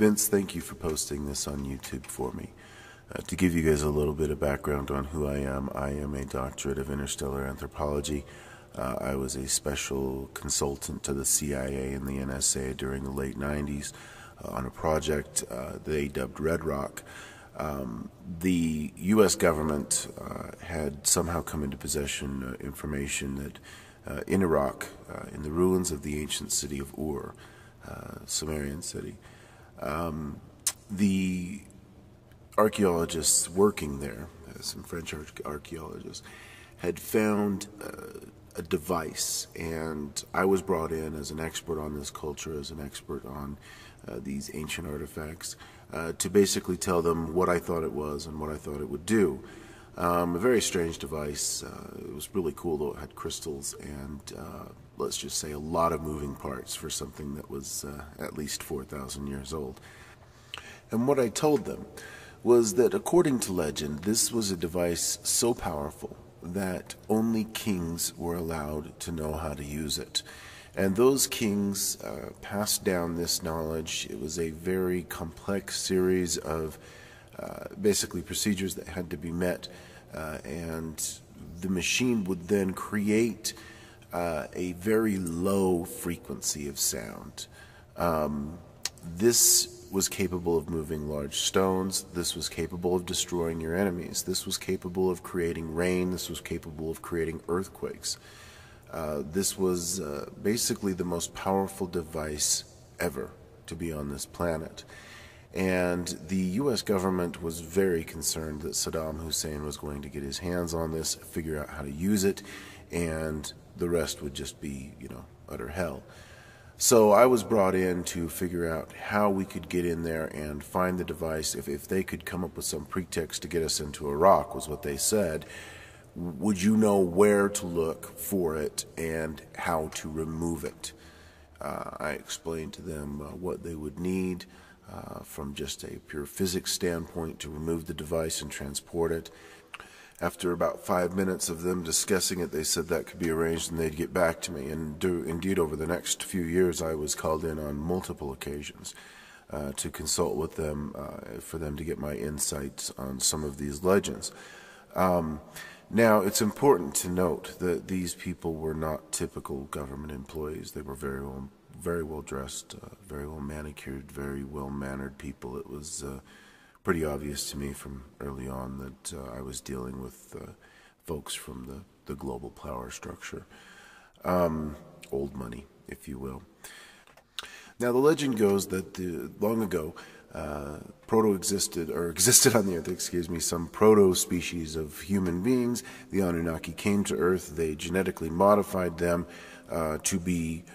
Vince, thank you for posting this on YouTube for me. To give you guys a little bit of background on who I am a doctorate of interstellar anthropology. I was a special consultant to the CIA and the NSA during the late 90s on a project they dubbed Red Rock. The U.S. government had somehow come into possession information that in Iraq, in the ruins of the ancient city of Ur, Sumerian city, the archaeologists working there, some French archaeologists, had found a device, and I was brought in as an expert on this culture, as an expert on these ancient artifacts, to basically tell them what I thought it was and what I thought it would do. A very strange device. It was really cool, though. It had crystals and, let's just say, a lot of moving parts for something that was at least 4,000 years old. And what I told them was that, according to legend, this was a device so powerful that only kings were allowed to know how to use it. And those kings passed down this knowledge. It was a very complex series of basically procedures that had to be met, and the machine would then create a very low frequency of sound. This was capable of moving large stones. This was capable of destroying your enemies. This was capable of creating rain. This was capable of creating earthquakes. This was basically the most powerful device ever to be on this planet. And the U.S. government was very concerned that Saddam Hussein was going to get his hands on this, figure out how to use it, and the rest would just be, utter hell. So I was brought in to figure out how we could get in there and find the device. If they could come up with some pretext to get us into Iraq, was what they said, would you know where to look for it and how to remove it? I explained to them what they would need from just a pure physics standpoint to remove the device and transport it. After about 5 minutes of them discussing it, they said that could be arranged and they'd get back to me. And indeed, over the next few years, I was called in on multiple occasions to consult with them for them to get my insights on some of these legends. Now, it's important to note that these people were not typical government employees. They were very well dressed, very well manicured, very well mannered people. It was pretty obvious to me from early on that I was dealing with folks from the global power structure, old money, if you will. Now, the legend goes that long ago, existed on the Earth, some proto-species of human beings. The Anunnaki came to Earth. They genetically modified them to be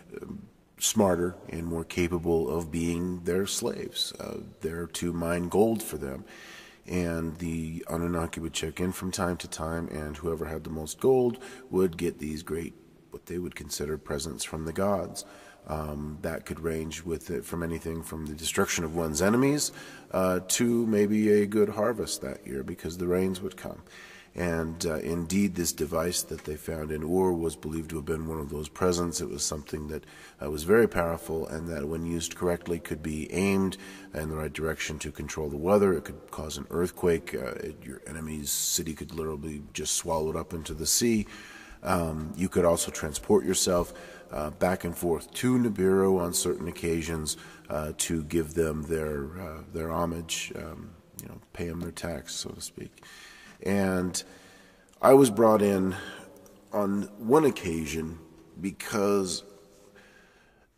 smarter and more capable of being their slaves. They're to mine gold for them. And the Anunnaki would check in from time to time, and whoever had the most gold would get these great, what they would consider presents from the gods. That could range with it from anything from the destruction of one's enemies to maybe a good harvest that year, because the rains would come. And indeed, this device that they found in Ur was believed to have been one of those presents. It was something that was very powerful, and that when used correctly could be aimed in the right direction to control the weather. It could cause an earthquake. Your enemy's city could literally just swallow it up into the sea. You could also transport yourself back and forth to Nibiru on certain occasions to give them their homage, pay them their tax, so to speak. And I was brought in on one occasion because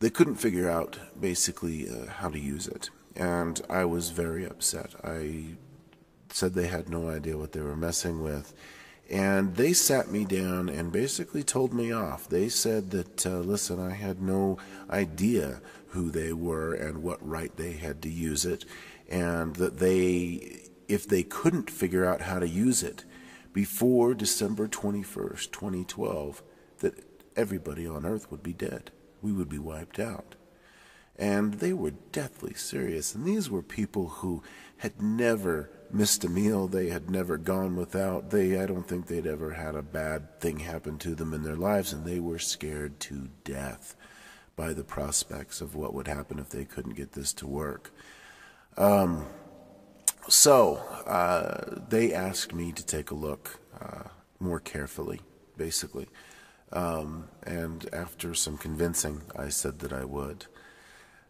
they couldn't figure out basically how to use it. And I was very upset. I said they had no idea what they were messing with. And they sat me down and basically told me off. They said that, listen, I had no idea who they were and what right they had to use it, and that if they couldn't figure out how to use it before December 21st, 2012, that everybody on Earth would be dead. We would be wiped out. And they were deathly serious. And these were people who had never missed a meal. They had never gone without. I don't think they'd ever had a bad thing happen to them in their lives. And they were scared to death by the prospects of what would happen if they couldn't get this to work. They asked me to take a look more carefully, basically. And after some convincing, I said that I would.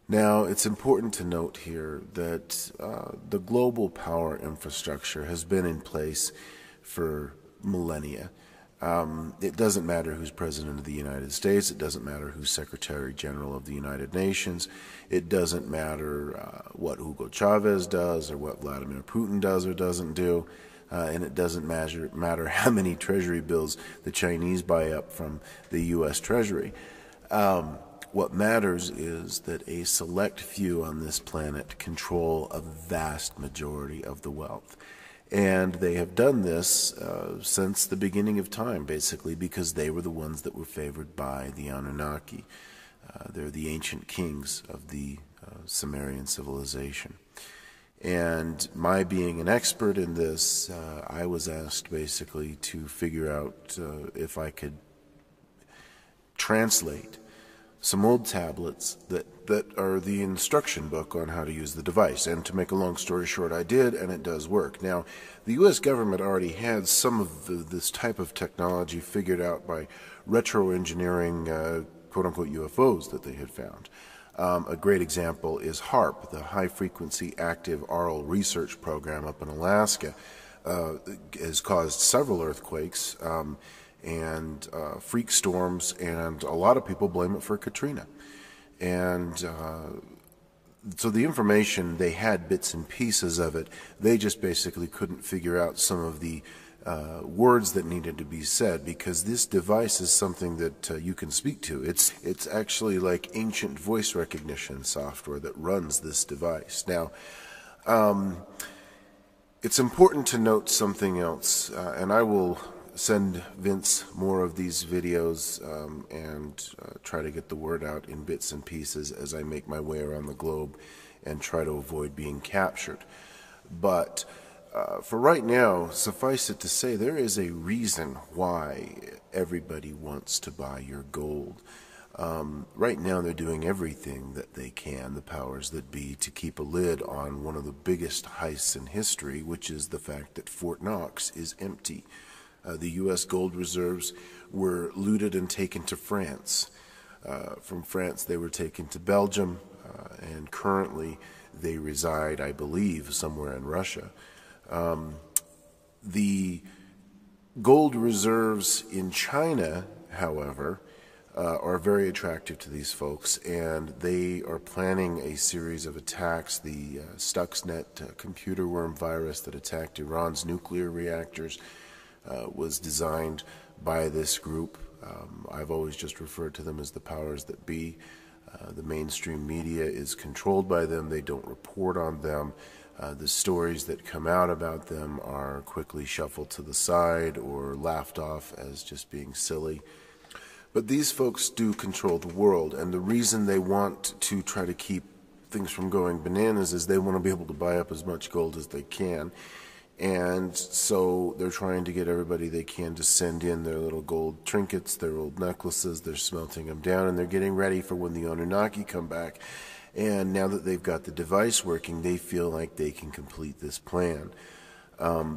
Now, it's important to note here that the global power infrastructure has been in place for millennia. It doesn't matter who's President of the United States. It doesn't matter who's Secretary General of the United Nations. It doesn't matter what Hugo Chavez does or what Vladimir Putin does or doesn't do. And it doesn't matter how many treasury bills the Chinese buy up from the U.S. Treasury. What matters is that a select few on this planet control a vast majority of the wealth. And they have done this since the beginning of time, basically, because they were the ones that were favored by the Anunnaki. They're the ancient kings of the Sumerian civilization. And my being an expert in this, I was asked basically to figure out if I could translate some old tablets that are the instruction book on how to use the device. And to make a long story short, I did, and it does work. Now, the U.S. government already had some of this type of technology figured out by retro-engineering quote-unquote UFOs that they had found. A great example is HAARP, the High Frequency Active Aural Research Program up in Alaska. Has caused several earthquakes and freak storms, and a lot of people blame it for Katrina. And so the information, they had bits and pieces of it. They just basically couldn't figure out some of the words that needed to be said, because this device is something that you can speak to. It's actually like ancient voice recognition software that runs this device. Now, it's important to note something else, and I will send Vince more of these videos and try to get the word out in bits and pieces as I make my way around the globe and try to avoid being captured. But for right now, suffice it to say, there is a reason why everybody wants to buy your gold. Right now they're doing everything that they can, the powers that be, to keep a lid on one of the biggest heists in history, which is the fact that Fort Knox is empty. The U.S. gold reserves were looted and taken to France. From France they were taken to Belgium, and currently they reside, I believe, somewhere in Russia. The gold reserves in China, however, are very attractive to these folks, and they are planning a series of attacks. The Stuxnet computer worm virus that attacked Iran's nuclear reactors was designed by this group. I've always just referred to them as the powers that be. The mainstream media is controlled by them. They don't report on them. The stories that come out about them are quickly shuffled to the side or laughed off as just being silly. But these folks do control the world, and the reason they want to try to keep things from going bananas is they want to be able to buy up as much gold as they can. And so they're trying to get everybody they can to send in their little gold trinkets, their old necklaces. They're smelting them down, and they're getting ready for when the Anunnaki come back. And now that they've got the device working, they feel like they can complete this plan.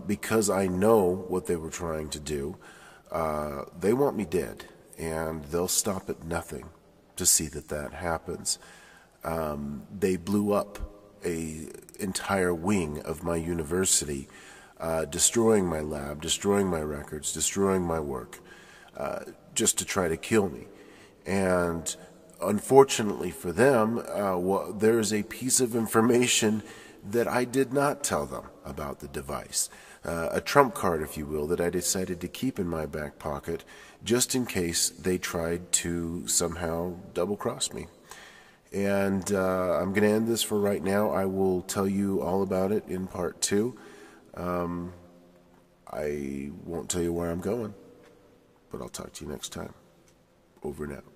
Because I know what they were trying to do, they want me dead, and they'll stop at nothing to see that that happens. They blew up an entire wing of my university, destroying my lab, destroying my records, destroying my work, just to try to kill me. And unfortunately for them, there's a piece of information that I did not tell them about the device. A trump card, if you will, that I decided to keep in my back pocket just in case they tried to somehow double-cross me. And I'm going to end this for right now. I will tell you all about it in part 2. I won't tell you where I'm going, but I'll talk to you next time. Over and out.